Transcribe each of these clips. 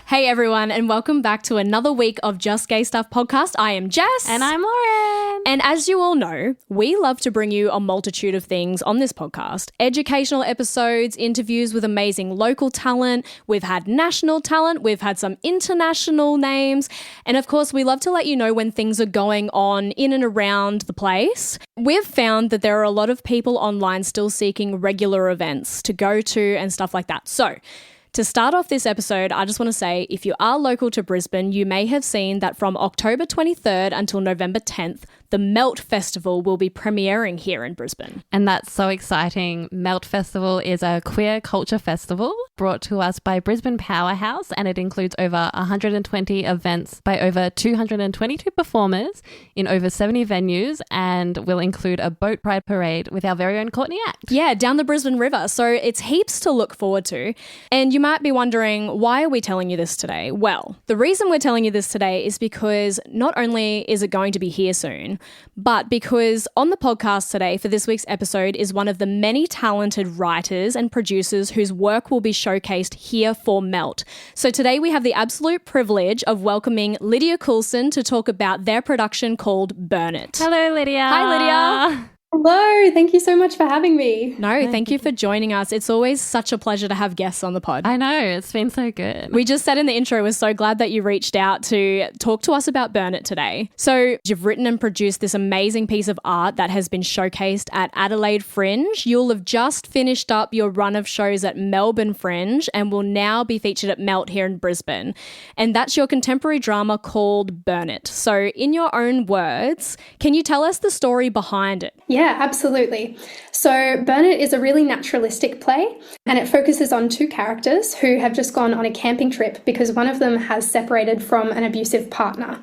Hey everyone, and welcome back to another week of Just Gay Stuff podcast. I am Jess. And I'm Lauren. And as you all know, we love to bring you a multitude of things on this podcast. Educational episodes, interviews with amazing local talent. We've had national talent. We've had some international names. And of course, we love to let you know when things are going on in and around the place. We've found that there are a lot of people online still seeking regular events to go to and stuff like that. So, to start off this episode, I just want to say if you are local to Brisbane, you may have seen that from October 23rd until November 10th, the Melt Festival will be premiering here in Brisbane. And that's so exciting. Melt Festival is a queer culture festival brought to us by Brisbane Powerhouse, and it includes over 120 events by over 222 performers in over 70 venues, and will include a boat ride parade with our very own Courtney Act. Yeah, down the Brisbane River. So it's heaps to look forward to. And you might be wondering, why are we telling you this today? Well, the reason we're telling you this today is because not only is it going to be here soon, but because on the podcast today for this week's episode is one of the many talented writers and producers whose work will be showcased here for Melt. So today we have the absolute privilege of welcoming Lydia Kuelsen to talk about their production called Burn It. Hello, Lydia. Hi, Lydia. Hello, thank you so much for having me. No, thank you for joining us. It's always such a pleasure to have guests on the pod. I know, it's been so good. We just said in the intro, we're so glad that you reached out to talk to us about Burn It today. So you've written and produced this amazing piece of art that has been showcased at Adelaide Fringe. You'll have just finished up your run of shows at Melbourne Fringe and will now be featured at Melt here in Brisbane. And that's your contemporary drama called Burn It. So in your own words, can you tell us the story behind it? Yeah, absolutely. So Burn It is a really naturalistic play, and it focuses on two characters who have just gone on a camping trip because one of them has separated from an abusive partner.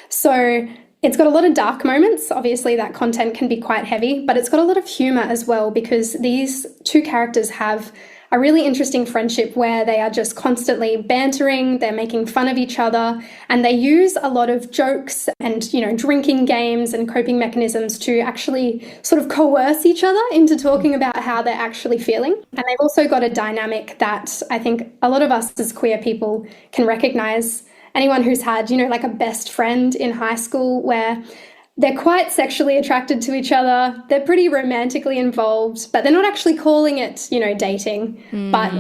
So it's got a lot of dark moments. Obviously, that content can be quite heavy, but it's got a lot of humour as well because these two characters have a really interesting friendship where they are just constantly bantering, they're making fun of each other, and they use a lot of jokes and, drinking games and coping mechanisms to actually sort of coerce each other into talking about how they're actually feeling. And they've also got a dynamic that I think a lot of us as queer people can recognise. Anyone who's had, like a best friend in high school where they're quite sexually attracted to each other. They're pretty romantically involved, but they're not actually calling it, dating, but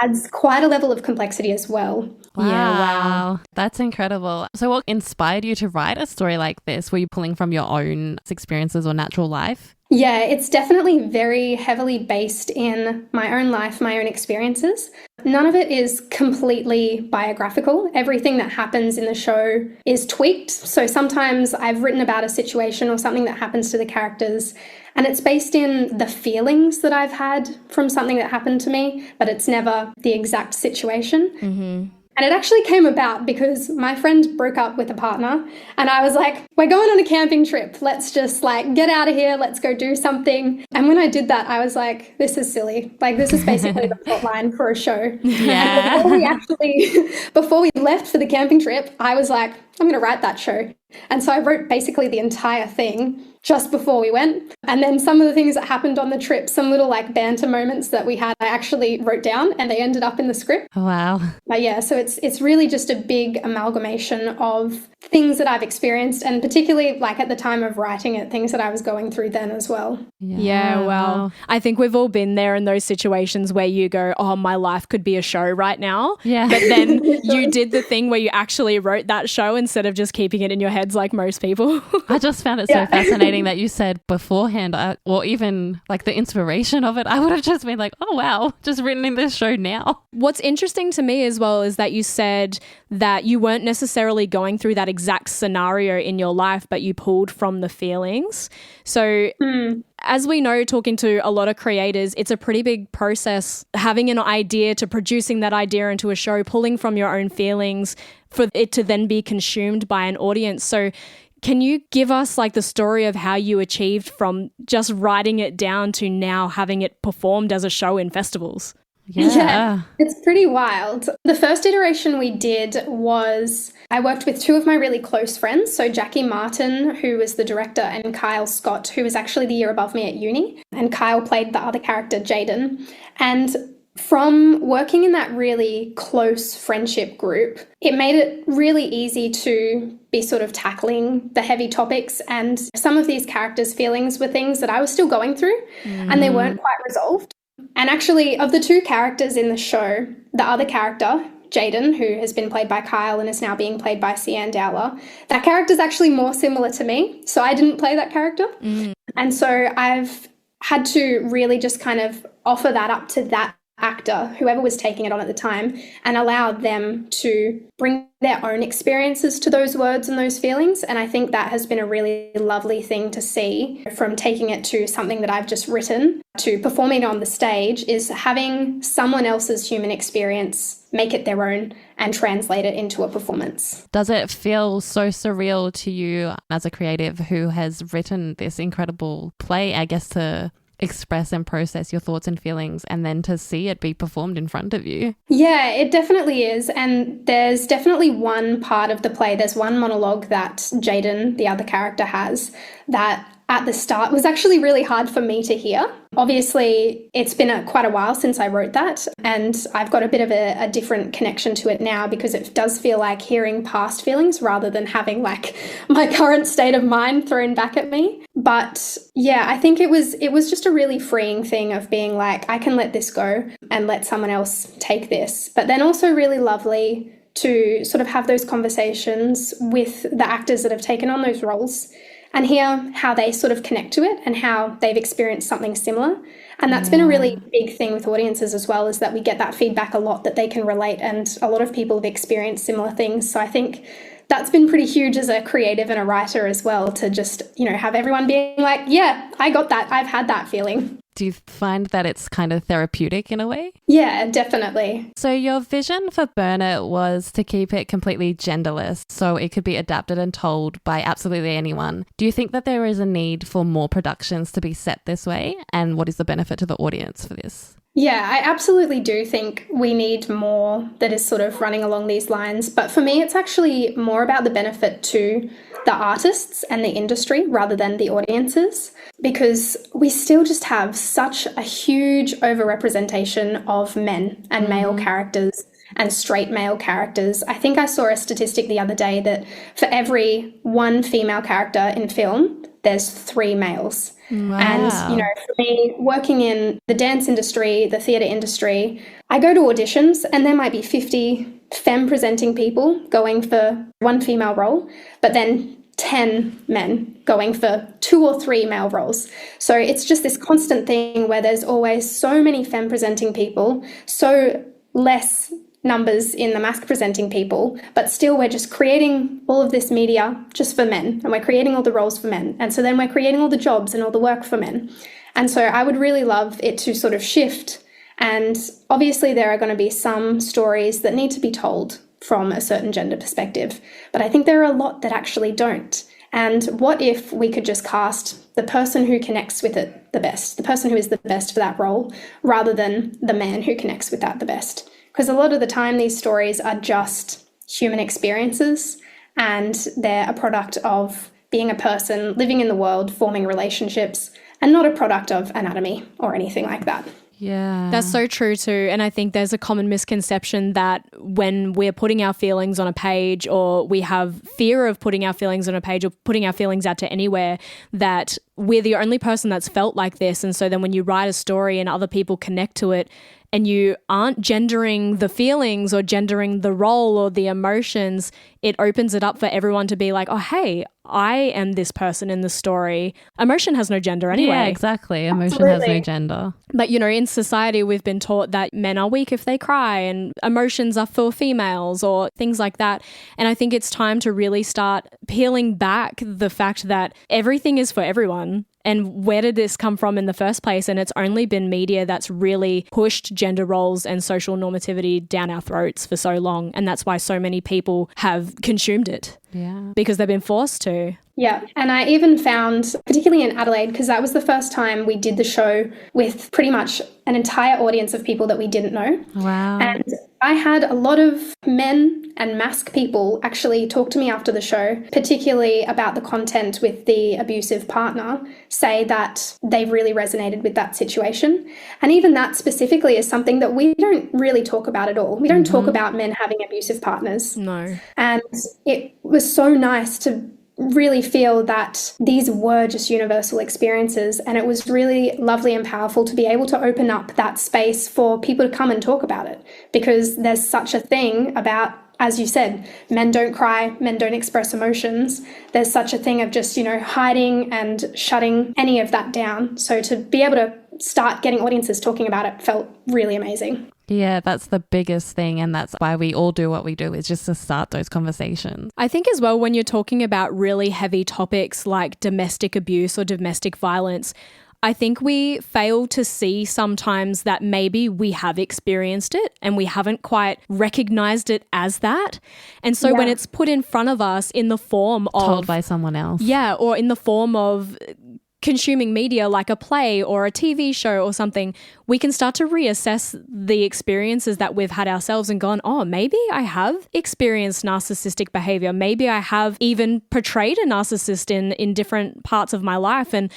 adds quite a level of complexity as well. Wow. Yeah, wow. That's incredible. So what inspired you to write a story like this? Were you pulling from your own experiences or natural life? Yeah, it's definitely very heavily based in my own life, my own experiences. None of it is completely biographical. Everything that happens in the show is tweaked. So sometimes I've written about a situation or something that happens to the characters, and it's based in the feelings that I've had from something that happened to me, but it's never the exact situation. Mm-hmm. And it actually came about because my friend broke up with a partner and I was like, we're going on a camping trip. Let's just get out of here. Let's go do something. And when I did that, I was like, this is silly. This is basically the plot line for a show. Yeah. Before we left for the camping trip, I was like, I'm going to write that show. And so I wrote basically the entire thing just before we went. And then some of the things that happened on the trip, some little banter moments that we had, I actually wrote down and they ended up in the script. Oh, wow. But yeah, so it's really just a big amalgamation of things that I've experienced, and particularly at the time of writing it, things that I was going through then as well. Yeah, well, I think we've all been there in those situations where you go, oh, my life could be a show right now. Yeah. But then you did the thing where you actually wrote that show instead of just keeping it in your heads like most people. I just found it so fascinating that you said beforehand, or even the inspiration of it. I would have just been like, oh, wow, just written in this show now. What's interesting to me as well is that you said that you weren't necessarily going through that exact scenario in your life, but you pulled from the feelings. So as we know, talking to a lot of creators, it's a pretty big process having an idea to producing that idea into a show, pulling from your own feelings for it to then be consumed by an audience. So can you give us the story of how you achieved from just writing it down to now having it performed as a show in festivals? Yeah, it's pretty wild. The first iteration we did was I worked with two of my really close friends. So Jackie Martin, who was the director, and Kyle Scott, who was actually the year above me at uni. And Kyle played the other character, Jaden. And from working in that really close friendship group, it made it really easy to be sort of tackling the heavy topics. And some of these characters' feelings were things that I was still going through and they weren't quite resolved. And actually, of the two characters in the show, the other character, Jaden, who has been played by Kyle and is now being played by Sian Dowler, that character is actually more similar to me. So I didn't play that character. And so I've had to really just kind of offer that up to that actor, whoever was taking it on at the time, and allow them to bring their own experiences to those words and those feelings. And I think that has been a really lovely thing to see, from taking it to something that I've just written to performing on the stage, is having someone else's human experience make it their own and translate it into a performance. Does it feel so surreal to you as a creative who has written this incredible play, I guess, to express and process your thoughts and feelings and then to see it be performed in front of you? Yeah, it definitely is. And there's definitely one part of the play, there's one monologue that Jaden, the other character, has that at the start was actually really hard for me to hear. Obviously, it's been quite a while since I wrote that, and I've got a bit of a different connection to it now, because it does feel like hearing past feelings rather than having like my current state of mind thrown back at me. But yeah, I think it was just a really freeing thing of being like, I can let this go and let someone else take this. But then also really lovely to sort of have those conversations with the actors that have taken on those roles and hear how they sort of connect to it and how they've experienced something similar. And that's been a really big thing with audiences as well, is that we get that feedback a lot, that they can relate, and a lot of people have experienced similar things. So I think that's been pretty huge as a creative and a writer as well, to just, have everyone being like, yeah, I got that. I've had that feeling. Do you find that it's kind of therapeutic in a way? Yeah, definitely. So your vision for Burn It was to keep it completely genderless, so it could be adapted and told by absolutely anyone. Do you think that there is a need for more productions to be set this way? And what is the benefit to the audience for this? Yeah, I absolutely do think we need more that is sort of running along these lines. But for me, it's actually more about the benefit to the artists and the industry rather than the audiences, because we still just have such a huge overrepresentation of men and male characters and straight male characters. I think I saw a statistic the other day that for every one female character in film, there's 3 males. Wow. And, for me, working in the dance industry, the theatre industry, I go to auditions and there might be 50 femme-presenting people going for one female role, but then 10 men going for 2 or 3 male roles. So it's just this constant thing where there's always so many femme-presenting people, so less numbers in the masc-presenting people, but still we're just creating all of this media just for men, and we're creating all the roles for men. And so then we're creating all the jobs and all the work for men. And so I would really love it to sort of shift. And obviously there are going to be some stories that need to be told from a certain gender perspective, but I think there are a lot that actually don't. And what if we could just cast the person who connects with it the best, the person who is the best for that role, rather than the man who connects with that the best? Because a lot of the time these stories are just human experiences, and they're a product of being a person living in the world, forming relationships, and not a product of anatomy or anything like that. Yeah. That's so true too. And I think there's a common misconception that when we're putting our feelings on a page, or we have fear of putting our feelings on a page or putting our feelings out to anywhere, that we're the only person that's felt like this. And so then when you write a story and other people connect to it, and you aren't gendering the feelings or gendering the role or the emotions, it opens it up for everyone to be like, oh, hey, I am this person in the story. Emotion has no gender anyway. Yeah, exactly. Emotion has no gender. But, in society, we've been taught that men are weak if they cry and emotions are for females or things like that. And I think it's time to really start peeling back the fact that everything is for everyone. And where did this come from in the first place? And it's only been media that's really pushed gender roles and social normativity down our throats for so long. And that's why so many people have consumed it. Yeah. Because they've been forced to. Yeah. And I even found, particularly in Adelaide, because that was the first time we did the show with pretty much an entire audience of people that we didn't know. Wow. And I had a lot of men and mask people actually talk to me after the show, particularly about the content with the abusive partner, say that they really resonated with that situation. And even that specifically is something that we don't really talk about at all. We don't talk about men having abusive partners. No. And it was so nice to really feel that these were just universal experiences, and it was really lovely and powerful to be able to open up that space for people to come and talk about it, because there's such a thing about, as you said, men don't cry, men don't express emotions. There's such a thing of just, hiding and shutting any of that down. So to be able to start getting audiences talking about it felt really amazing. Yeah, that's the biggest thing, and that's why we all do what we do, is just to start those conversations. I think as well, when you're talking about really heavy topics like domestic abuse or domestic violence, I think we fail to see sometimes that maybe we have experienced it and we haven't quite recognized it as that. And so when it's put in front of us in the form of... told by someone else. Yeah, or in the form of consuming media like a play or a TV show or something, we can start to reassess the experiences that we've had ourselves and gone, oh, maybe I have experienced narcissistic behavior. Maybe I have even portrayed a narcissist in different parts of my life. And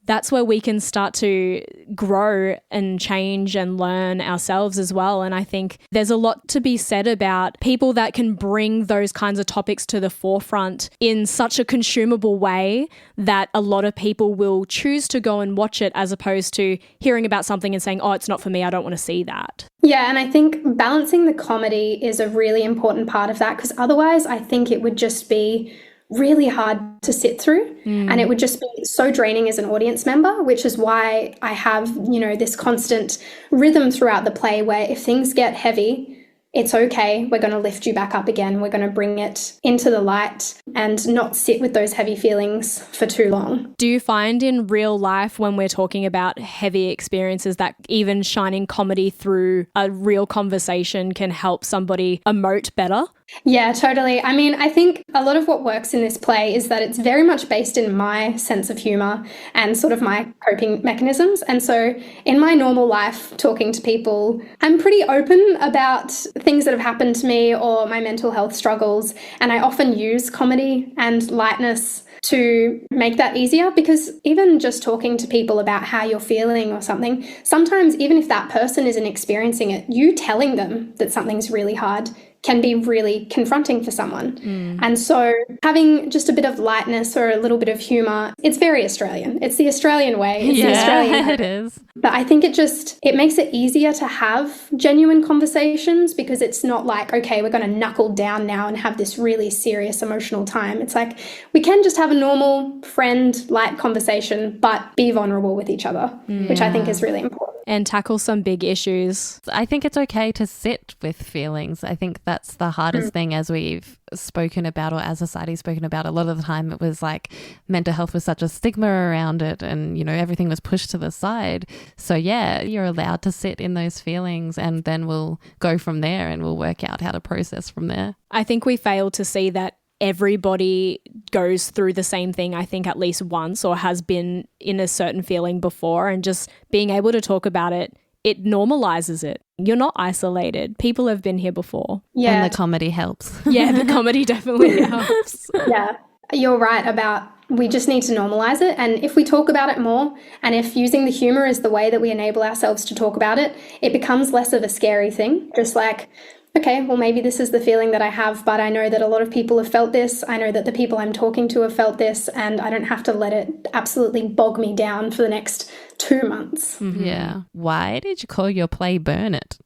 that's where we can start to grow and change and learn ourselves as well. And I think there's a lot to be said about people that can bring those kinds of topics to the forefront in such a consumable way that a lot of people will choose to go and watch it, as opposed to hearing about something and saying, oh, it's not for me, I don't want to see that. Yeah, and I think balancing the comedy is a really important part of that, because otherwise I think it would just be really hard to sit through, and it would just be so draining as an audience member, which is why I have, this constant rhythm throughout the play where if things get heavy, it's okay. We're going to lift you back up again. We're going to bring it into the light and not sit with those heavy feelings for too long. Do you find in real life, when we're talking about heavy experiences, that even shining comedy through a real conversation can help somebody emote better? Yeah, totally. I mean, I think a lot of what works in this play is that it's very much based in my sense of humour and sort of my coping mechanisms. And so in my normal life, talking to people, I'm pretty open about things that have happened to me or my mental health struggles. And I often use comedy and lightness to make that easier, because even just talking to people about how you're feeling or something, sometimes even if that person isn't experiencing it, you telling them that something's really hard can be really confronting for someone. And so having just a bit of lightness or a little bit of humour, it's very Australian. It's the Australian way. It's the Australian way. It is. But I think it makes it easier to have genuine conversations, because it's not like, okay, we're going to knuckle down now and have this really serious emotional time. It's like we can just have a normal friend light conversation, but be vulnerable with each other, which I think is really important. And tackle some big issues. I think it's okay to sit with feelings. I think that's the hardest thing, as we've spoken about, or as society's spoken about. A lot of the time it was like mental health was such a stigma around it, and everything was pushed to the side. So yeah, you're allowed to sit in those feelings, and then we'll go from there and we'll work out how to process from there. I think we fail to see that everybody goes through the same thing, I think, at least once, or has been in a certain feeling before, and just being able to talk about it, it normalizes it. You're not isolated. People have been here before. Yeah. And the comedy helps. Yeah, the comedy definitely helps. Yeah, you're right about we just need to normalize it. And if we talk about it more, and if using the humour is the way that we enable ourselves to talk about it, it becomes less of a scary thing. Just like, okay, well, maybe this is the feeling that I have, but I know that a lot of people have felt this. I know that the people I'm talking to have felt this, and I don't have to let it absolutely bog me down for the next 2 months. Yeah. Why did you call your play Burn It?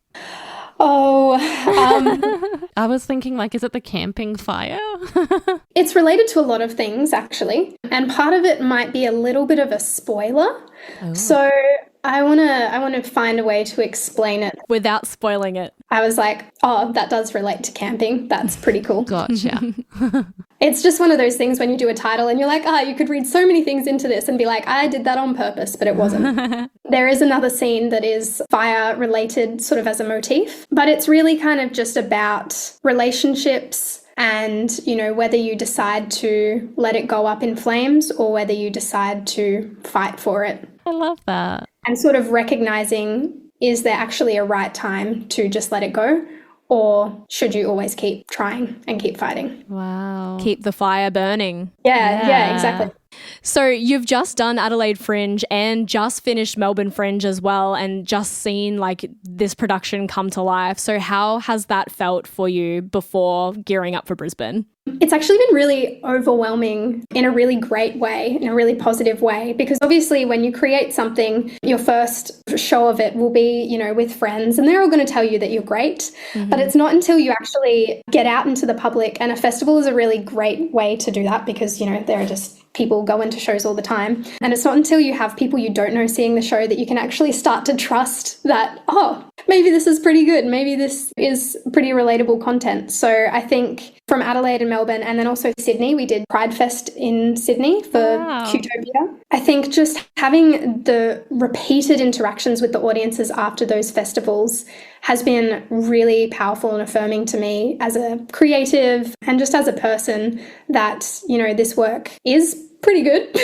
Oh, I was thinking, like, is it the camping fire? it's related to a lot of things, actually. And part of it might be a little bit of a spoiler. Oh. So I want to find a way to explain it Without spoiling it. I was like, oh, that does relate to camping. That's pretty cool. Gotcha. It's just one of those things when you do a title and you're like, you could read so many things into this and be like, I did that on purpose, but it wasn't. There is another scene that is fire related, sort of as a motif, but it's really kind of just about relationships and, you know, whether you decide to let it go up in flames or whether you decide to fight for it. I love that. And sort of recognizing, is there actually a right time to just let it go? Or should you always keep trying and keep fighting? Wow. Keep the fire burning. Yeah, exactly. So you've just done Adelaide Fringe and just finished Melbourne Fringe as well, and just seen like this production come to life. So how has that felt for you before gearing up for Brisbane? It's actually been really overwhelming in a really great way, in a really positive way, because obviously when you create something, your first show of it will be, you know, with friends, and they're all going to tell you that you're great. But it's not until you actually get out into the public, and a festival is a really great way to do that because, you know, there are just people go into shows all the time. And it's not until you have people you don't know seeing the show that you can actually start to trust that, oh, maybe this is pretty good. Maybe this is pretty relatable content. So I think from Adelaide and Melbourne, and then also Sydney, we did Pride Fest in Sydney for Qtopia. I think just having the repeated interactions with the audiences after those festivals has been really powerful and affirming to me as a creative and just as a person that, you know, this work is pretty good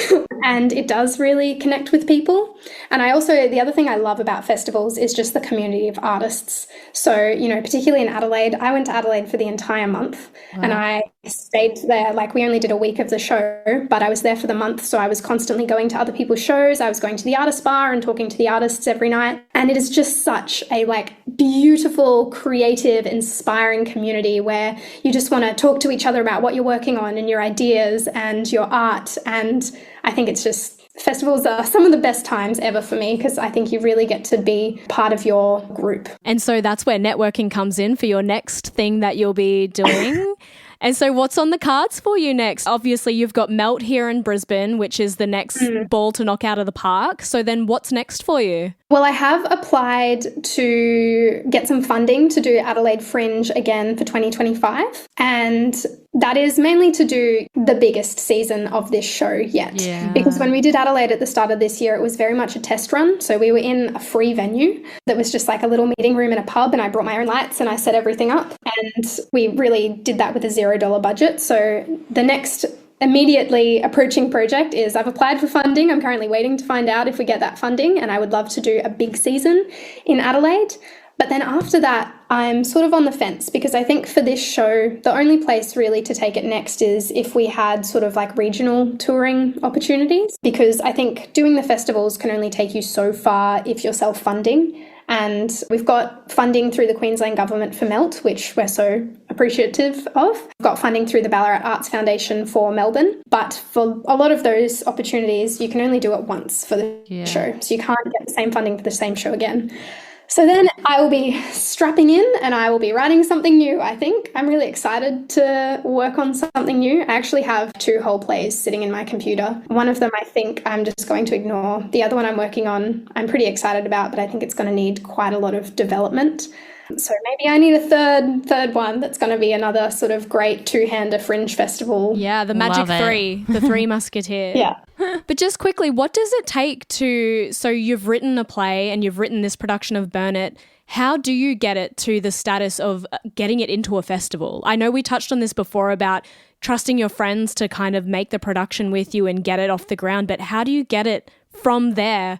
and it does really connect with people. And I also, the other thing I love about festivals is just the community of artists. So, you know, particularly in Adelaide, I went to Adelaide for the entire month and I stayed there. Like, we only did a week of the show, but I was there for the month. So I was constantly going to other people's shows. I was going to the artist bar and talking to the artists every night. And it is just such a like beautiful, creative, inspiring community where you just want to talk to each other about what you're working on and your ideas and your art. And I think it's just, festivals are some of the best times ever for me because I think you really get to be part of your group. And so that's where networking comes in for your next thing that you'll be doing. And so what's on the cards for you next? Obviously, you've got Melt here in Brisbane, which is the next ball to knock out of the park. So then what's next for you? Well, I have applied to get some funding to do Adelaide Fringe again for 2025. And that is mainly to do the biggest season of this show yet. Yeah. Because when we did Adelaide at the start of this year, it was very much a test run. So we were in a free venue that was just like a little meeting room in a pub, and I brought my own lights and I set everything up. And we really did that with a $0 budget. So the next immediately approaching project is I've applied for funding. I'm currently waiting to find out if we get that funding, and I would love to do a big season in Adelaide. But then after that, I'm sort of on the fence because I think for this show, the only place really to take it next is if we had sort of like regional touring opportunities, because I think doing the festivals can only take you so far if you're self-funding. And we've got funding through the Queensland government for Melt, which we're so appreciative of. We've got funding through the Ballarat Arts Foundation for Melbourne. But for a lot of those opportunities, you can only do it once for the show. So you can't get the same funding for the same show again. So then I will be strapping in and I will be writing something new, I think. I'm really excited to work on something new. I actually have 2 whole plays sitting in my computer. One of them I think I'm just going to ignore. The other one I'm working on, I'm pretty excited about, but I think it's going to need quite a lot of development. So maybe I need a third one that's going to be another sort of great 2-hander fringe festival. Yeah, the magic 3, the 3 musketeers. Yeah. But just quickly, what does it take to, so you've written a play and you've written this production of Burn It. How do you get it to the status of getting it into a festival? I know we touched on this before about trusting your friends to kind of make the production with you and get it off the ground, but how do you get it from there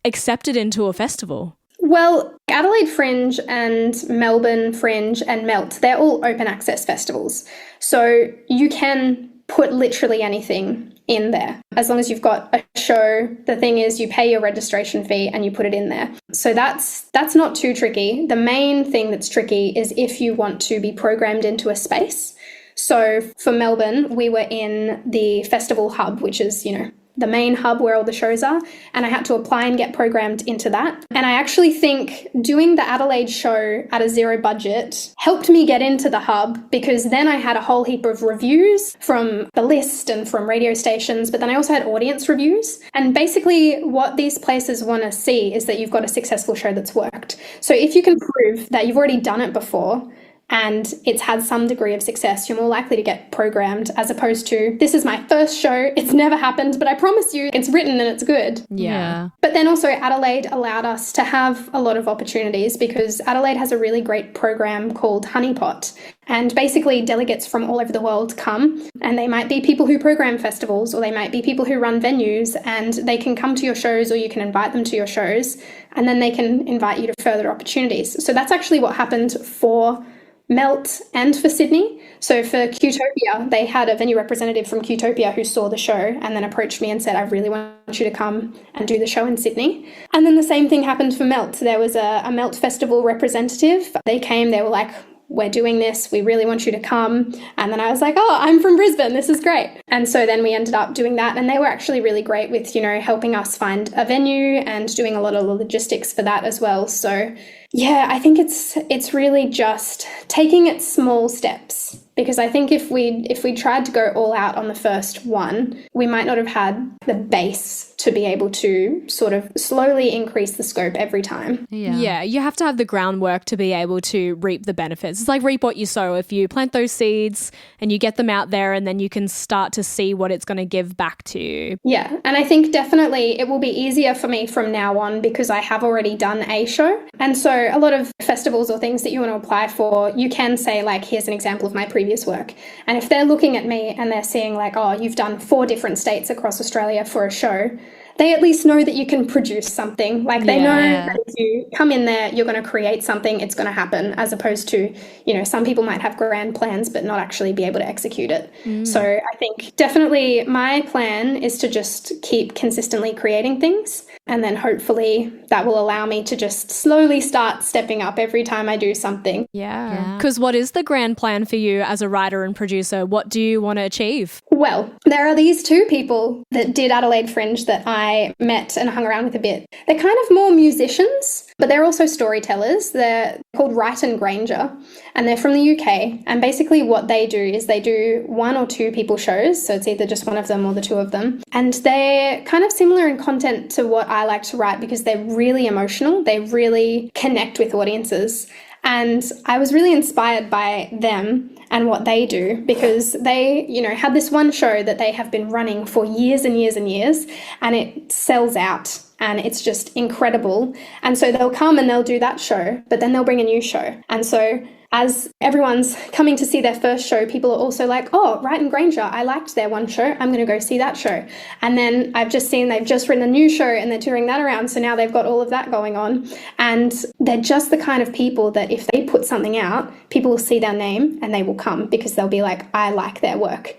accepted into a festival? Well, Adelaide Fringe and Melbourne Fringe and Melt, they're all open access festivals. So you can put literally anything in there. As long as you've got a show, the thing is you pay your registration fee and you put it in there. So that's not too tricky. The main thing that's tricky is if you want to be programmed into a space. So for Melbourne, we were in the festival hub, which is, you know, the main hub where all the shows are, and I had to apply and get programmed into that. And I actually think doing the Adelaide show at a $0 budget helped me get into the hub, because then I had a whole heap of reviews from the list and from radio stations, but then I also had audience reviews. And basically what these places want to see is that you've got a successful show that's worked. So if you can prove that you've already done it before, and it's had some degree of success, you're more likely to get programmed, as opposed to, this is my first show, it's never happened, but I promise you it's written and it's good. Yeah. But then also Adelaide allowed us to have a lot of opportunities, because Adelaide has a really great program called Honeypot. And basically delegates from all over the world come, and they might be people who program festivals, or they might be people who run venues, and they can come to your shows, or you can invite them to your shows, and then they can invite you to further opportunities. So that's actually what happened for Melt and for Sydney. So for Qtopia, they had a venue representative from Qtopia who saw the show and then approached me and said, I really want you to come and do the show in Sydney. And then the same thing happened for Melt. There was a Melt Festival representative. They came, they were like, we're doing this, we really want you to come. And then I was like, oh, I'm from Brisbane, this is great. And so then we ended up doing that, and they were actually really great with, you know, helping us find a venue and doing a lot of the logistics for that as well. So yeah, I think it's really just taking it small steps, because I think if we tried to go all out on the first one, we might not have had the base to be able to sort of slowly increase the scope every time. Yeah, you have to have the groundwork to be able to reap the benefits. It's like reap what you sow. If you plant those seeds and you get them out there, and then you can start to see what it's going to give back to you. Yeah, and I think definitely it will be easier for me from now on, because I have already done a show. And so a lot of festivals or things that you want to apply for, you can say, like, here's an example of my previous work. And if they're looking at me and they're seeing like, oh, you've done 4 different states across Australia for a show, they at least know that you can produce something. Like, they know that if you come in there, you're going to create something, it's going to happen, as opposed to, you know, some people might have grand plans but not actually be able to execute it. So I think definitely my plan is to just keep consistently creating things, and then hopefully that will allow me to just slowly start stepping up every time I do something. Yeah. Because what is the grand plan for you as a writer and producer? What do you want to achieve? Well, there are these 2 people that did Adelaide Fringe that I met and hung around with a bit. They're kind of more musicians, but they're also storytellers. They're called Wright and Granger, and they're from the UK. And basically what they do is they do 1 or 2 people shows. So it's either just one of them or the 2 of them. And they're kind of similar in content to what I like to write, because they're really emotional. They really connect with audiences. And I was really inspired by them and what they do, because they, you know, had this one show that they have been running for years and years and years, and it sells out and it's just incredible. And so they'll come and they'll do that show, but then they'll bring a new show. And so as everyone's coming to see their first show, people are also like, oh, Wright and Granger, I liked their one show, I'm going to go see that show. And then I've just seen they've just written a new show and they're touring that around, so now they've got all of that going on. And they're just the kind of people that if they put something out, people will see their name and they will come, because they'll be like, I like their work.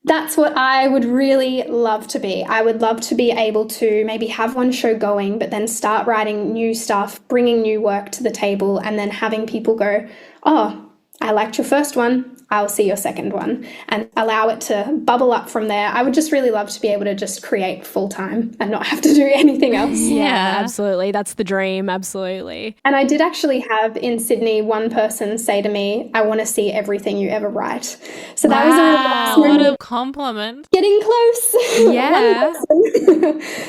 That's what I would really love to be. I would love to be able to maybe have one show going, but then start writing new stuff, bringing new work to the table, and then having people go, oh, I liked your first one, I'll see your second one, and allow it to bubble up from there. I would just really love to be able to just create full time and not have to do anything else. Yeah, absolutely. That's the dream. Absolutely. And I did actually have in Sydney one person say to me, I want to see everything you ever write. So that was a really nice what moment. a compliment. Getting close. Yeah.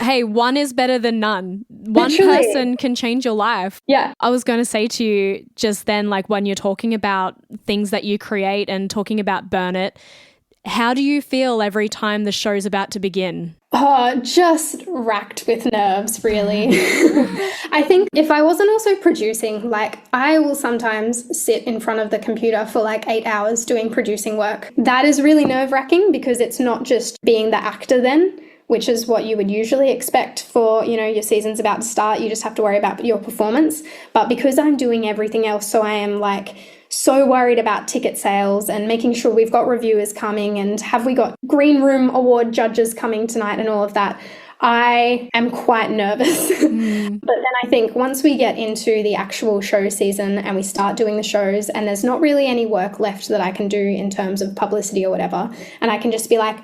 Hey, one is better than none. One Literally. person can change your life. Yeah. I was going to say to you just then, like when you're talking about things that you create and talking about Burn It, how do you feel every time the show's about to begin? Oh, just racked with nerves, really. I think if I wasn't also producing, like I will sometimes sit in front of the computer for like 8 hours doing producing work. That is really nerve-wracking, because it's not just being the actor then, which is what you would usually expect for, you know, your season's about to start. You just have to worry about your performance. But because I'm doing everything else, so I am like so worried about ticket sales and making sure we've got reviewers coming and have we got Green Room Award judges coming tonight and all of that, I am quite nervous. But then I think once we get into the actual show season and we start doing the shows and there's not really any work left that I can do in terms of publicity or whatever, and I can just be like,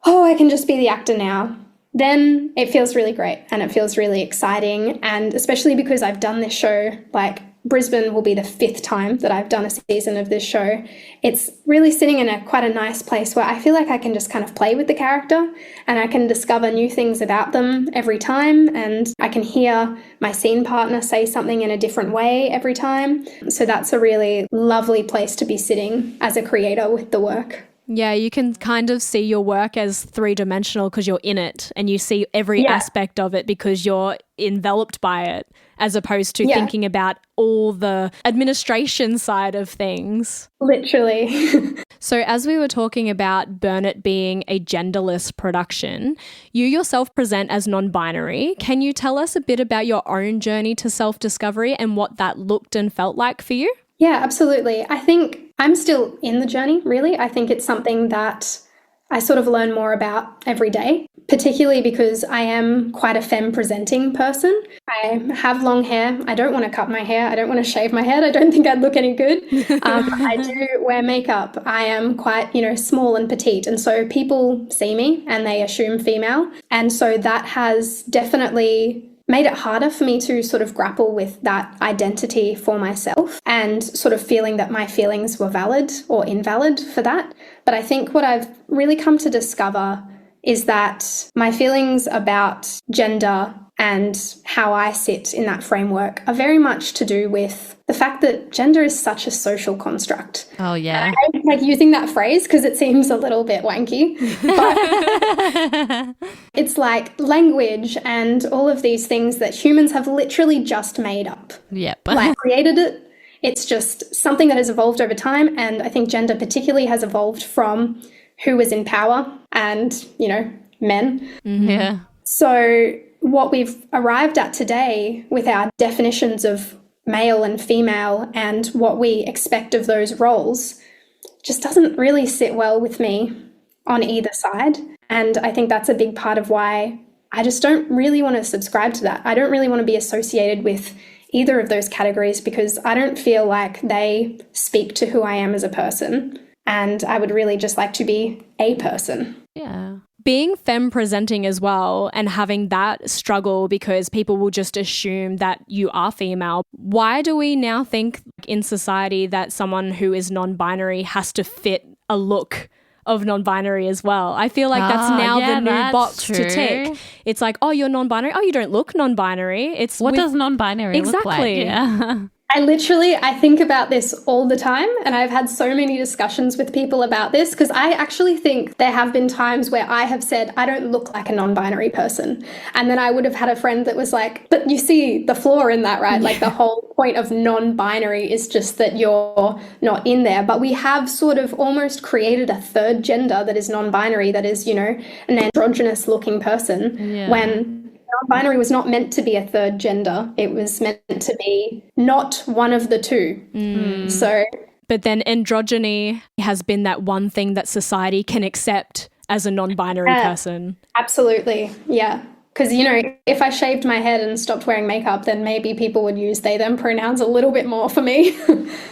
oh, I can just be the actor now, then it feels really great and it feels really exciting. And especially because I've done this show like Brisbane will be the 5th time that I've done a season of this show. It's really sitting in quite a nice place where I feel like I can just kind of play with the character and I can discover new things about them every time, and I can hear my scene partner say something in a different way every time. So that's a really lovely place to be sitting as a creator with the work. Yeah, you can kind of see your work as 3-dimensional because you're in it and you see every aspect of it because you're enveloped by it, as opposed to thinking about all the administration side of things. Literally. So as we were talking about Burn It being a genderless production, you yourself present as non-binary. Can you tell us a bit about your own journey to self-discovery and what that looked and felt like for you? Yeah, absolutely. I think I'm still in the journey, really. I think it's something that I sort of learn more about every day, particularly because I am quite a femme-presenting person. I have long hair. I don't want to cut my hair. I don't want to shave my head. I don't think I'd look any good. I do wear makeup. I am quite, small and petite. And so people see me and they assume female. And so that has definitely made it harder for me to sort of grapple with that identity for myself and sort of feeling that my feelings were valid or invalid for that. But I think what I've really come to discover is that my feelings about gender and how I sit in that framework are very much to do with the fact that gender is such a social construct. Oh, yeah. And I like using that phrase because it seems a little bit wanky. But it's like language and all of these things that humans have literally just made up. Yep. Like created it. It's just something that has evolved over time. And I think gender particularly has evolved from who was in power and, men. Mm-hmm. Yeah. So what we've arrived at today with our definitions of male and female and what we expect of those roles just doesn't really sit well with me on either side. And I think that's a big part of why I just don't really want to subscribe to that. I don't really want to be associated with either of those categories because I don't feel like they speak to who I am as a person. And I would really just like to be a person. Yeah. Being femme presenting as well and having that struggle because people will just assume that you are female. Why do we now think in society that someone who is non-binary has to fit a look of non-binary as well? I feel like that's now the new box to tick. It's like, oh, you're non-binary. Oh, you don't look non-binary. It's what does non-binary look like? Yeah. I think about this all the time, and I've had so many discussions with people about this because I actually think there have been times where I have said, I don't look like a non-binary person. And then I would have had a friend that was like, but you see the flaw in that, right? Like the whole point of non-binary is just that you're not in there. But we have sort of almost created a third gender that is non-binary, that is, an androgynous looking person when non-binary was not meant to be a third gender. It was meant to be not one of the two. So, but then androgyny has been that one thing that society can accept as a non-binary person. Absolutely, yeah. Because, if I shaved my head and stopped wearing makeup, then maybe people would use they, them pronouns a little bit more for me.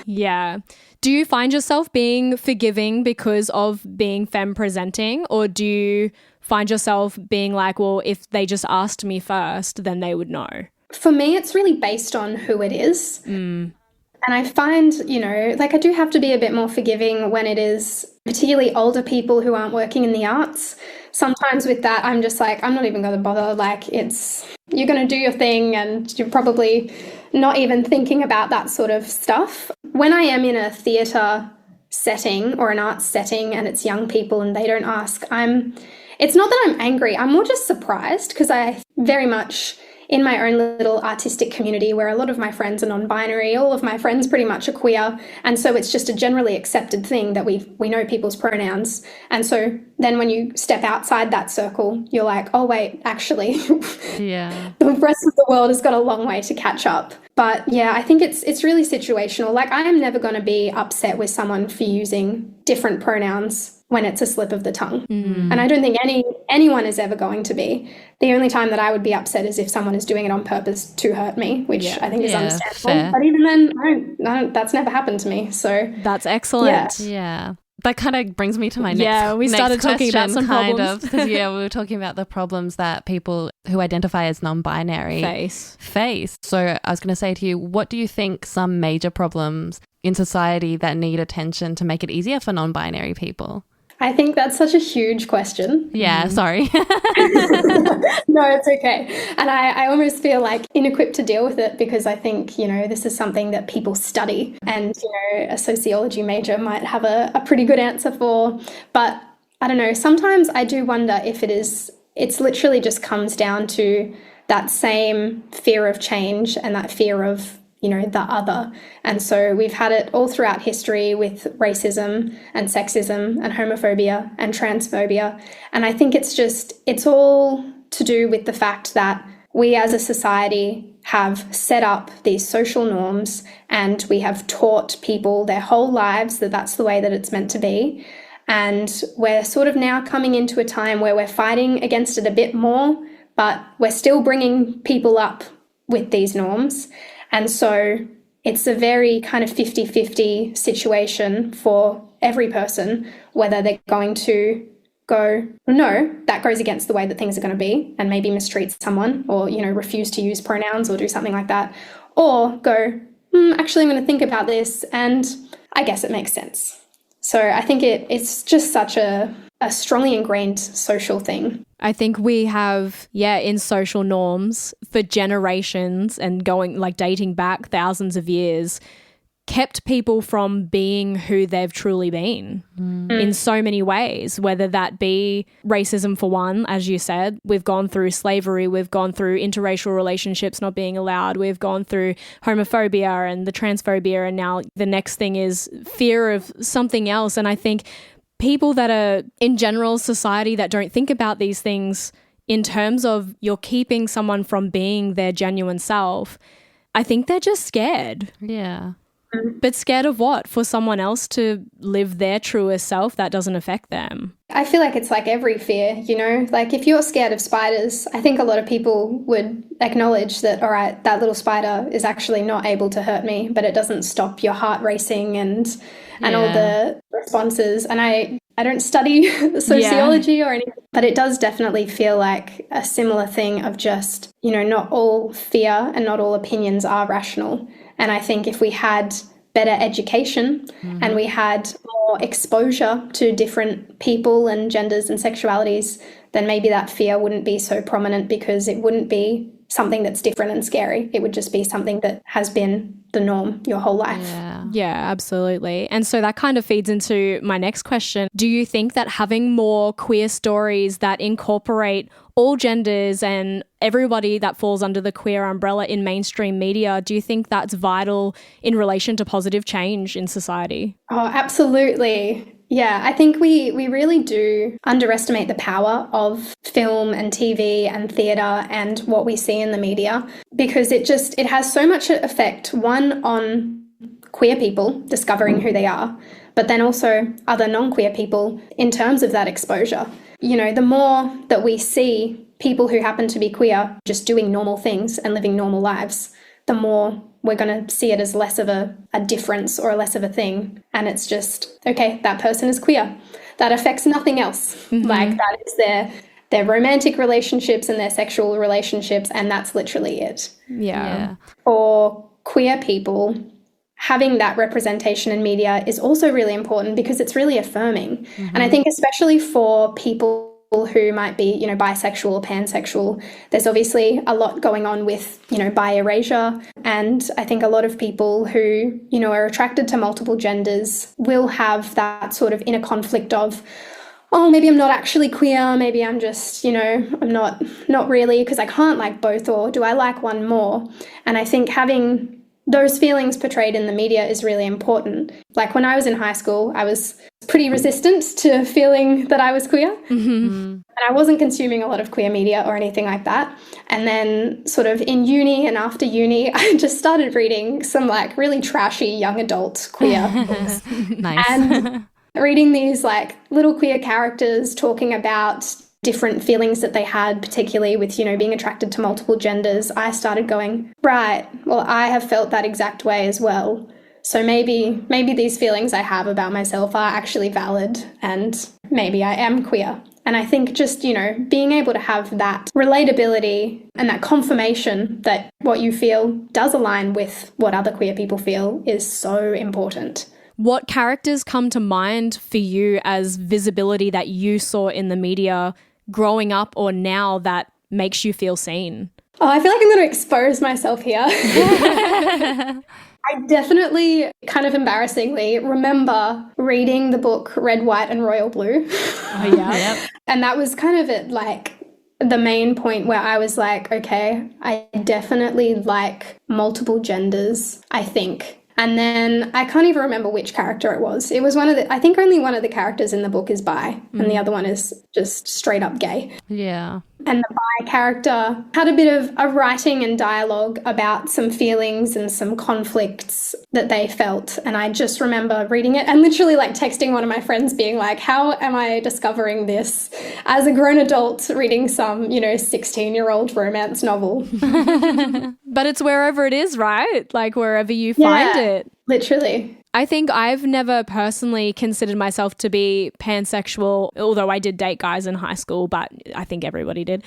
Yeah. Do you find yourself being forgiving because of being femme presenting, or do you find yourself being like, well, if they just asked me first, then they would know? For me, it's really based on who it is. And I find, I do have to be a bit more forgiving when it is particularly older people who aren't working in the arts. Sometimes with that, I'm just like, I'm not even going to bother. Like, you're going to do your thing and you're probably not even thinking about that sort of stuff. When I am in a theatre setting or an arts setting and it's young people and they don't ask, it's not that I'm angry. I'm more just surprised because I very much in my own little artistic community where a lot of my friends are non-binary, all of my friends pretty much are queer. And so it's just a generally accepted thing that we know people's pronouns. And so then when you step outside that circle, you're like, oh, wait, actually, the rest of the world has got a long way to catch up. But yeah, I think it's really situational. Like, I am never going to be upset with someone for using different pronouns when it's a slip of the tongue. And I don't think anyone is ever going to be. The only time that I would be upset is if someone is doing it on purpose to hurt me, which I think is understandable. Fair. But even then, that's never happened to me. So that's excellent. Yeah. That kind of brings me to my next Yeah, we started talking about some problems. Because, yeah, we were talking about the problems that people who identify as non-binary face. So I was going to say to you, what do you think some major problems in society that need attention to make it easier for non-binary people? I think that's such a huge question. Yeah, sorry. No, it's okay. And I almost feel like inequipped to deal with it because I think, this is something that people study and, a sociology major might have a pretty good answer for. But I don't know, sometimes I do wonder if it's literally just comes down to that same fear of change and that fear of the other. And so we've had it all throughout history with racism and sexism and homophobia and transphobia. And I think it's all to do with the fact that we as a society have set up these social norms and we have taught people their whole lives that that's the way that it's meant to be. And we're sort of now coming into a time where we're fighting against it a bit more, but we're still bringing people up with these norms. And so it's a very kind of 50-50 situation for every person, whether they're going to go, no, that goes against the way that things are going to be and maybe mistreat someone or, refuse to use pronouns or do something like that, or go, actually, I'm going to think about this and I guess it makes sense. So I think it's just such a strongly ingrained social thing. I think we have, in social norms for generations and dating back thousands of years, kept people from being who they've truly been in so many ways, whether that be racism for one, as you said. We've gone through slavery, we've gone through interracial relationships not being allowed, we've gone through homophobia and the transphobia, and now the next thing is fear of something else. And I think people that are in general society that don't think about these things in terms of you're keeping someone from being their genuine self, I think they're just scared. Yeah. But scared of what? For someone else to live their truest self that doesn't affect them. I feel like it's like every fear, like if you're scared of spiders, I think a lot of people would acknowledge that, all right, that little spider is actually not able to hurt me, but it doesn't stop your heart racing and all the responses. And I don't study sociology or anything, but it does definitely feel like a similar thing of just, not all fear and not all opinions are rational. And I think if we had better education and we had more exposure to different people and genders and sexualities, then maybe that fear wouldn't be so prominent because it wouldn't be something that's different and scary. It would just be something that has been the norm your whole life. Yeah, absolutely. And so that kind of feeds into my next question. Do you think that having more queer stories that incorporate all genders and everybody that falls under the queer umbrella in mainstream media, do you think that's vital in relation to positive change in society? Oh, absolutely. Yeah, I think we really do underestimate the power of film and TV and theatre and what we see in the media, because it has so much effect, one, on queer people discovering who they are, but then also other non-queer people in terms of that exposure. The more that we see people who happen to be queer just doing normal things and living normal lives, the more we're going to see it as less of a difference or less of a thing. And it's just, okay, that person is queer. That affects nothing else. Like that is their romantic relationships and their sexual relationships, and that's literally it. Yeah. For queer people, having that representation in media is also really important because it's really affirming. And I think especially for people who might be, bisexual or pansexual, there's obviously a lot going on with, bi erasure. And I think a lot of people who, are attracted to multiple genders will have that sort of inner conflict of, oh, maybe I'm not actually queer, maybe I'm just, I'm not really, because I can't like both, or do I like one more? And I think having those feelings portrayed in the media is really important. Like when I was in high school, I was pretty resistant to feeling that I was queer. And I wasn't consuming a lot of queer media or anything like that. And then sort of in uni and after uni, I just started reading some like really trashy young adult queer books. Nice. And reading these like little queer characters talking about different feelings that they had, particularly with, being attracted to multiple genders, I started going, right, well, I have felt that exact way as well. So maybe these feelings I have about myself are actually valid, and maybe I am queer. And I think just, being able to have that relatability and that confirmation that what you feel does align with what other queer people feel is so important. What characters come to mind for you as visibility that you saw in the media growing up or now that makes you feel seen? Oh, I feel like I'm going to expose myself here. I definitely, kind of embarrassingly, remember reading the book Red, White and Royal Blue. Oh, yeah. Yep. And that was kind of it, like the main point where I was like, okay, I definitely like multiple genders, I think. And then I can't even remember which character it was. It was I think only one of the characters in the book is bi, and the other one is just straight up gay. Yeah. And the bi character had a bit of a writing and dialogue about some feelings and some conflicts that they felt. And I just remember reading it and literally like texting one of my friends being like, how am I discovering this as a grown adult reading some, 16-year-old romance novel? But it's wherever it is, right? Like wherever you find it. Literally. I think I've never personally considered myself to be pansexual, although I did date guys in high school, but I think everybody did.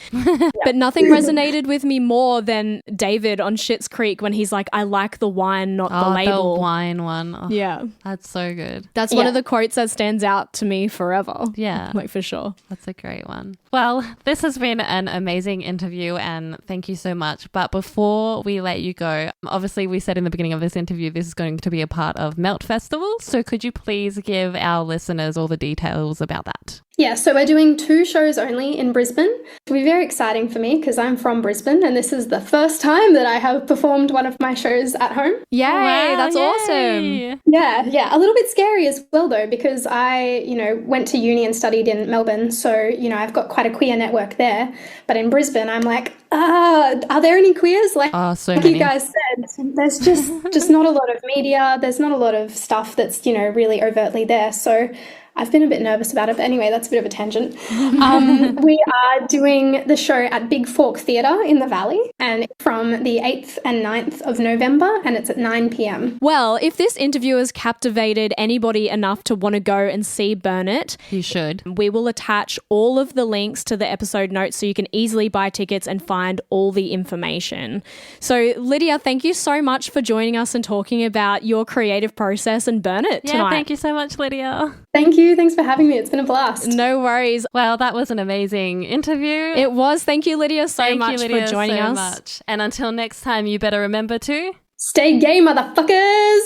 But nothing resonated with me more than David on Schitt's Creek when he's like, I like the wine, not the label. The wine one. Oh, yeah. That's so good. That's one of the quotes that stands out to me forever. Yeah. Like for sure. That's a great one. Well, this has been an amazing interview and thank you so much. But before we let you go, obviously we said in the beginning of this interview, this is going to be a part of Melt Festival. So could you please give our listeners all the details about that? Yeah, so we're doing 2 shows only in Brisbane. It'll be very exciting for me because I'm from Brisbane and this is the first time that I have performed one of my shows at home. Yay, wow, that's awesome. Yeah. A little bit scary as well though because I, went to uni and studied in Melbourne. So, I've got quite a queer network there. But in Brisbane, I'm like, are there any queers? Like you guys said, there's just not a lot of media. There's not a lot of stuff that's, really overtly there. So I've been a bit nervous about it, but anyway, that's a bit of a tangent. We are doing the show at Big Fork Theatre in the Valley and from the 8th and 9th of November and it's at 9 p.m. Well, if this interview has captivated anybody enough to want to go and see Burn It, you should. We will attach all of the links to the episode notes so you can easily buy tickets and find all the information. So Lydia, thank you so much for joining us and talking about your creative process and Burn It tonight. Yeah, thank you so much, Lydia. Thank you. Thanks for having me. It's been a blast. No worries. Well, that was an amazing interview. It was. Thank you, Lydia, so much for joining us. Much. And until next time, you better remember to stay gay, motherfuckers.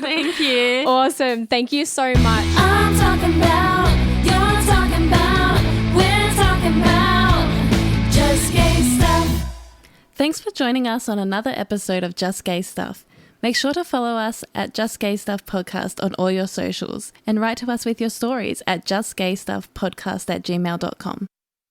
Thank you. Awesome. Thank you so much. I'm talking about, you're talking about, we're talking about just gay stuff. Thanks for joining us on another episode of Just Gay Stuff. Make sure to follow us at Just Gay Stuff Podcast on all your socials and write to us with your stories at justgaystuffpodcast@gmail.com.